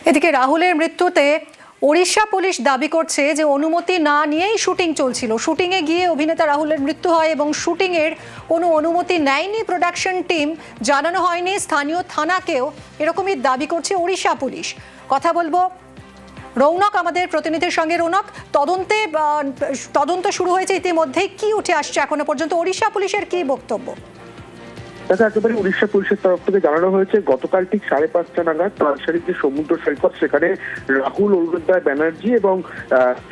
এদিকে রাহুলের মৃত্যুতে ওড়িশা পুলিশ দাবি করছে যে অনুমতি না নিয়েই শুটিং চলছিল। শুটিংয়ে গিয়ে অভিনেতা রাহুলের মৃত্যু হয় এবং শুটিংয়ের কোনো অনুমতি নেয়নি প্রোডাকশন টিম, জানানো হয়নি স্থানীয় থানাকেও, এরকমই দাবি করছে ওড়িশা পুলিশ। কথা বলবো রৌনক আমাদের প্রতিনিধির সঙ্গে। রৌনক, তদন্ত শুরু হয়েছে ইতিমধ্যেই, কি উঠে আসছে এখনো পর্যন্ত? ওড়িশা পুলিশের কি বক্তব্য? দেখা একেবারে উড়িষ্যা পুলিশের তরফ থেকে জানানো হয়েছে গতকাল ঠিক 5:30 নাগাদ তালসারীর যে সমুদ্র সৈকত, সেখানে রাহুল, অরুণোদয় ব্যানার্জি এবং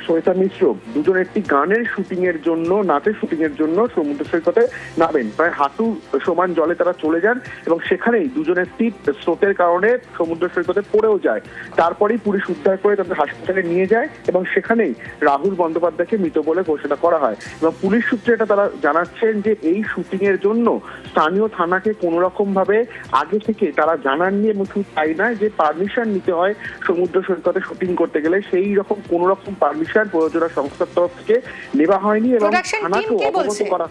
শ্বেতা মিশ্র দুজন একটি গানের শুটিং এর জন্য, নাচের শুটিং এর জন্য সমুদ্র সৈকতে নামেন। প্রায় হাঁটু সমান জলে তারা চলে যান এবং সেখানেই দুজন একটি স্রোতের কারণে সমুদ্র সৈকতে পড়েও যায়। তারপরেই পুলিশ উদ্ধার করে তাদের হাসপাতালে নিয়ে যায় এবং সেখানেই রাহুল বন্দ্যোপাধ্যায়কে মৃত বলে ঘোষণা করা হয়। এবং পুলিশ সূত্রে এটা তারা জানাচ্ছেন যে এই শুটিং এর জন্য স্থানীয় থানাকে কোন রকম ভাবে আগে থেকে তারা জানাননি এবং শুধু তাই নয়, যে পারমিশন নিতে হয় সমুদ্র সৈকতে শুটিং করতে গেলে, সেই রকম কোন রকম পারমিশন প্রযোজনা সংস্থার তরফ থেকে নেওয়া হয়নি এবং থানাকে অবগত করা।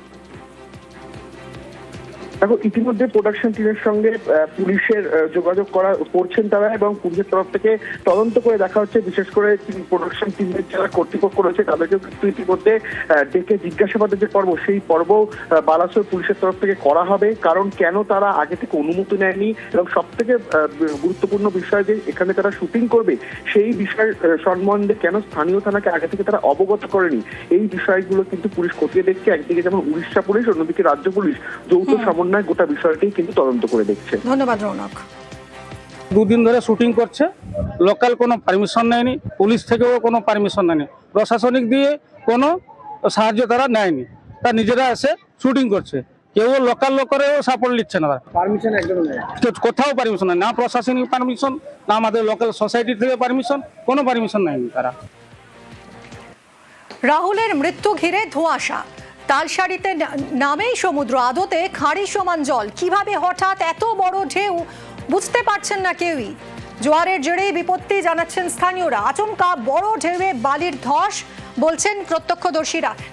দেখো, ইতিমধ্যে প্রোডাকশন টিমের সঙ্গে পুলিশের যোগাযোগ করছেন তারা এবং পুলিশের তরফ থেকে তদন্ত করে দেখা হচ্ছে। বিশেষ করে প্রোডাকশন টিমের যারা কর্তৃপক্ষ রয়েছে তাদেরকে কিন্তু ইতিমধ্যে ডেকে জিজ্ঞাসাবাদের যে পর্ব, সেই পর্ব বালাসোর পুলিশের তরফ থেকে করা হবে। কারণ কেন তারা আগে থেকে অনুমতি নেয়নি এবং সব থেকে গুরুত্বপূর্ণ বিষয় যে এখানে তারা শুটিং করবে, সেই বিষয় সম্বন্ধে কেন স্থানীয় থানাকে আগে থেকে তারা অবগত করেনি, এই বিষয়গুলো কিন্তু পুলিশ খতিয়ে দেখছে। একদিকে যেমন উড়িষ্যা পুলিশ, অন্যদিকে রাজ্য পুলিশ যৌথ সমন্বয় গোটা বিষয়টি কিন্তু তদন্ত করে দেখছে। ধন্যবাদ রৌনক। দুদিন ধরে শুটিং করছে, লোকাল কোনো পারমিশন নেয়নি, পুলিশ থেকেও কোনো পারমিশন নেয়নি, প্রশাসনিক দিয়ে কোনো সাহায্য তারা নেয়নি, তারা নিজেরা এসে শুটিং করছে। কেউ লোকাল লোকেরও সাপোর্ট নিচ্ছে না, পারমিশন একদম নেই, কোথাও পারমিশন নেই, না প্রশাসনিক পারমিশন, না আমাদের লোকাল সোসাইটি থেকে পারমিশন, কোনো পারমিশন নেয়নি তারা। রাহুলের মৃত্যু ঘিরে ধোঁয়াশা, তালসারীতে নামেই সমুদ্র, আদতে খাঁড়ি সমান জল। কিভাবে হঠাৎ এত বড় ঢেউ বুঝতে পারছেন না কেউই। জোয়ারের জেরেই বিপত্তি জানাচ্ছেন স্থানীয়রা। আচমকা বড় ঢেউয়ে বালির ধস বলছেন প্রত্যক্ষদর্শীরা।